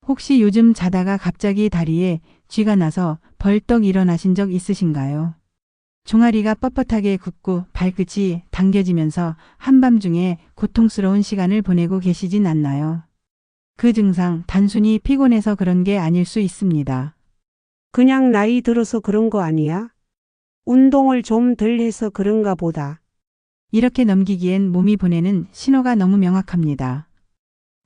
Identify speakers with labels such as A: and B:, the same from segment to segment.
A: 혹시 요즘 자다가 갑자기 다리에 쥐가 나서 벌떡 일어나신 적 있으신가요? 종아리가 뻣뻣하게 굽고 발끝이 당겨지면서 한밤중에 고통스러운 시간을 보내고 계시진 않나요? 그 증상 단순히 피곤해서 그런 게 아닐 수 있습니다.
B: 그냥 나이 들어서 그런 거 아니야? 운동을 좀 덜 해서 그런가 보다.
A: 이렇게 넘기기엔 몸이 보내는 신호가 너무 명확합니다.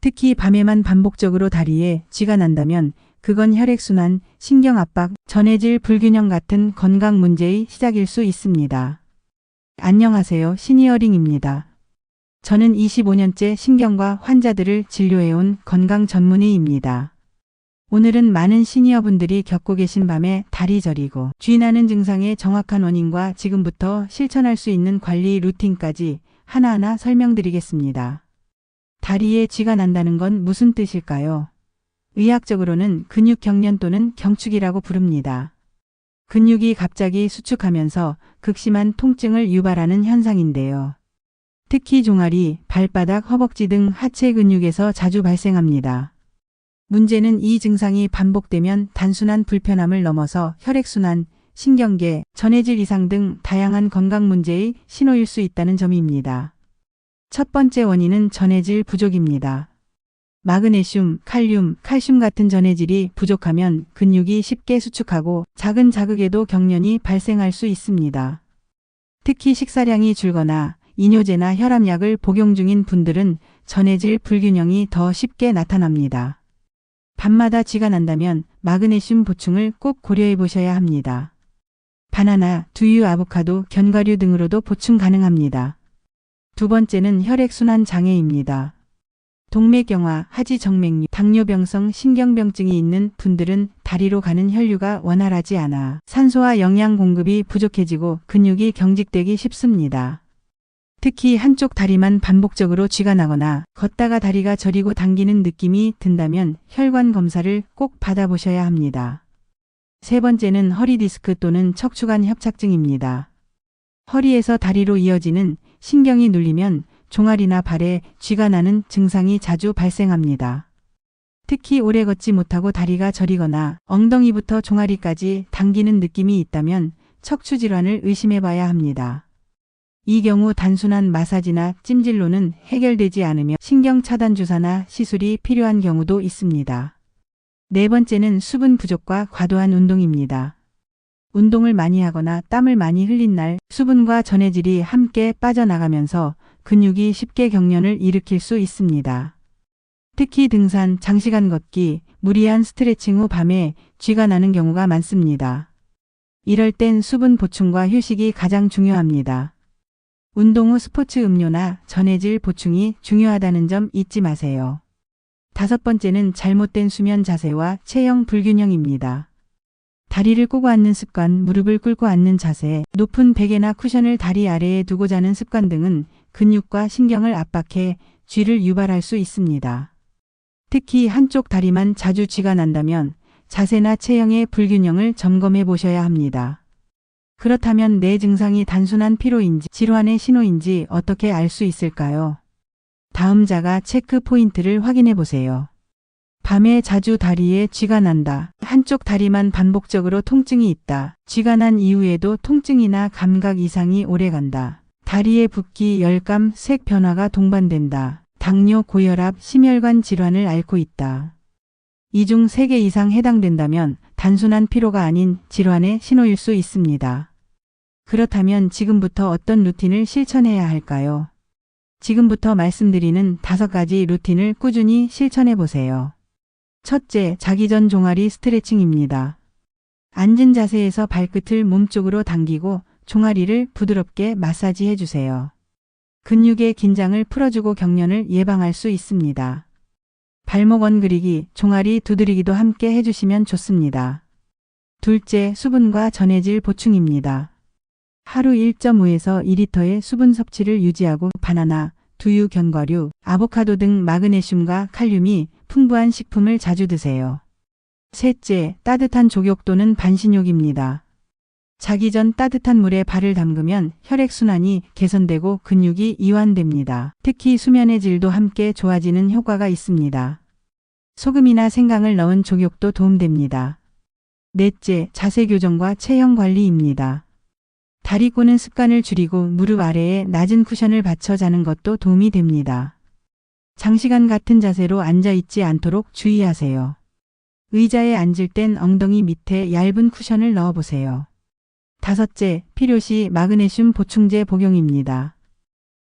A: 특히 밤에만 반복적으로 다리에 쥐가 난다면 그건 혈액순환, 신경압박, 전해질 불균형 같은 건강 문제의 시작일 수 있습니다. 안녕하세요. 시니어링입니다. 저는 25년째 신경과 환자들을 진료해온 건강 전문의입니다. 오늘은 많은 시니어분들이 겪고 계신 밤에 다리 저리고 쥐 나는 증상의 정확한 원인과 지금부터 실천할 수 있는 관리 루틴까지 하나하나 설명드리겠습니다. 다리에 쥐가 난다는 건 무슨 뜻일까요? 의학적으로는 근육 경련 또는 경축이라고 부릅니다. 근육이 갑자기 수축하면서 극심한 통증을 유발하는 현상인데요. 특히 종아리, 발바닥, 허벅지 등 하체 근육에서 자주 발생합니다. 문제는 이 증상이 반복되면 단순한 불편함을 넘어서 혈액순환, 신경계, 전해질 이상 등 다양한 건강 문제의 신호일 수 있다는 점입니다. 첫 번째 원인은 전해질 부족입니다. 마그네슘, 칼륨, 칼슘 같은 전해질이 부족하면 근육이 쉽게 수축하고 작은 자극에도 경련이 발생할 수 있습니다. 특히 식사량이 줄거나 이뇨제나 혈압약을 복용 중인 분들은 전해질 불균형이 더 쉽게 나타납니다. 밤마다 쥐가 난다면 마그네슘 보충을 꼭 고려해 보셔야 합니다. 바나나, 두유, 아보카도, 견과류 등으로도 보충 가능합니다. 두 번째는 혈액순환 장애입니다. 동맥경화, 하지정맥류, 당뇨병성 신경병증이 있는 분들은 다리로 가는 혈류가 원활하지 않아 산소와 영양 공급이 부족해지고 근육이 경직되기 쉽습니다. 특히 한쪽 다리만 반복적으로 쥐가 나거나 걷다가 다리가 저리고 당기는 느낌이 든다면 혈관 검사를 꼭 받아보셔야 합니다. 세 번째는 허리 디스크 또는 척추관 협착증입니다. 허리에서 다리로 이어지는 신경이 눌리면 종아리나 발에 쥐가 나는 증상이 자주 발생합니다. 특히 오래 걷지 못하고 다리가 저리거나 엉덩이부터 종아리까지 당기는 느낌이 있다면 척추 질환을 의심해 봐야 합니다. 이 경우 단순한 마사지나 찜질로는 해결되지 않으며 신경 차단 주사나 시술이 필요한 경우도 있습니다. 네 번째는 수분 부족과 과도한 운동입니다. 운동을 많이 하거나 땀을 많이 흘린 날 수분과 전해질이 함께 빠져나가면서 근육이 쉽게 경련을 일으킬 수 있습니다. 특히 등산, 장시간 걷기, 무리한 스트레칭 후 밤에 쥐가 나는 경우가 많습니다. 이럴 땐 수분 보충과 휴식이 가장 중요합니다. 운동 후 스포츠 음료나 전해질 보충이 중요하다는 점 잊지 마세요. 다섯 번째는 잘못된 수면 자세와 체형 불균형입니다. 다리를 꼬고 앉는 습관, 무릎을 꿇고 앉는 자세, 높은 베개나 쿠션을 다리 아래에 두고 자는 습관 등은 근육과 신경을 압박해 쥐를 유발할 수 있습니다. 특히 한쪽 다리만 자주 쥐가 난다면 자세나 체형의 불균형을 점검해 보셔야 합니다. 그렇다면 내 증상이 단순한 피로인지 질환의 신호인지 어떻게 알 수 있을까요? 다음 자가 체크 포인트를 확인해 보세요. 밤에 자주 다리에 쥐가 난다. 한쪽 다리만 반복적으로 통증이 있다. 쥐가 난 이후에도 통증이나 감각 이상이 오래간다. 다리에 붓기, 열감, 색 변화가 동반된다. 당뇨, 고혈압, 심혈관 질환을 앓고 있다. 이 중 3개 이상 해당된다면 단순한 피로가 아닌 질환의 신호일 수 있습니다. 그렇다면 지금부터 어떤 루틴을 실천해야 할까요? 지금부터 말씀드리는 5가지 루틴을 꾸준히 실천해 보세요. 첫째, 자기 전 종아리 스트레칭입니다. 앉은 자세에서 발끝을 몸쪽으로 당기고 종아리를 부드럽게 마사지해 주세요. 근육의 긴장을 풀어주고 경련을 예방할 수 있습니다. 발목 엉그리기, 종아리 두드리기도 함께 해주시면 좋습니다. 둘째, 수분과 전해질 보충입니다. 하루 1.5에서 2리터의 수분 섭취를 유지하고 바나나, 두유, 견과류, 아보카도 등 마그네슘과 칼륨이 풍부한 식품을 자주 드세요. 셋째, 따뜻한 족욕 또는 반신욕입니다. 자기 전 따뜻한 물에 발을 담그면 혈액순환이 개선되고 근육이 이완됩니다. 특히 수면의 질도 함께 좋아지는 효과가 있습니다. 소금이나 생강을 넣은 족욕도 도움됩니다. 넷째, 자세 교정과 체형 관리입니다. 다리 꼬는 습관을 줄이고 무릎 아래에 낮은 쿠션을 받쳐 자는 것도 도움이 됩니다. 장시간 같은 자세로 앉아 있지 않도록 주의하세요. 의자에 앉을 땐 엉덩이 밑에 얇은 쿠션을 넣어보세요. 다섯째, 필요시 마그네슘 보충제 복용입니다.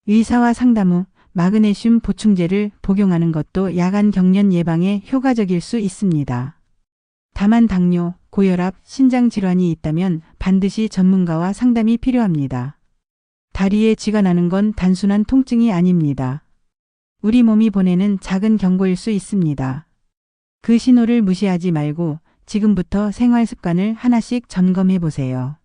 A: 의사와 상담 후 마그네슘 보충제를 복용하는 것도 야간 경련 예방에 효과적일 수 있습니다. 다만 당뇨, 고혈압, 신장 질환이 있다면 반드시 전문가와 상담이 필요합니다. 다리에 쥐가 나는 건 단순한 통증이 아닙니다. 우리 몸이 보내는 작은 경고일 수 있습니다. 그 신호를 무시하지 말고 지금부터 생활 습관을 하나씩 점검해 보세요.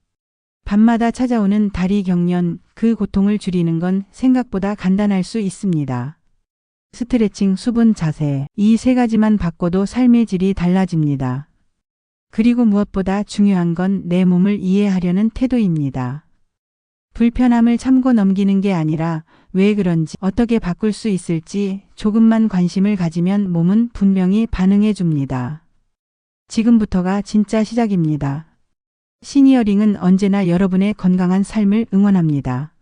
A: 밤마다 찾아오는 다리 경련, 그 고통을 줄이는 건 생각보다 간단할 수 있습니다. 스트레칭, 수분 자세, 이 세 가지만 바꿔도 삶의 질이 달라집니다. 그리고 무엇보다 중요한 건 내 몸을 이해하려는 태도입니다. 불편함을 참고 넘기는 게 아니라 왜 그런지, 어떻게 바꿀 수 있을지 조금만 관심을 가지면 몸은 분명히 반응해 줍니다. 지금부터가 진짜 시작입니다. 시니어링은 언제나 여러분의 건강한 삶을 응원합니다.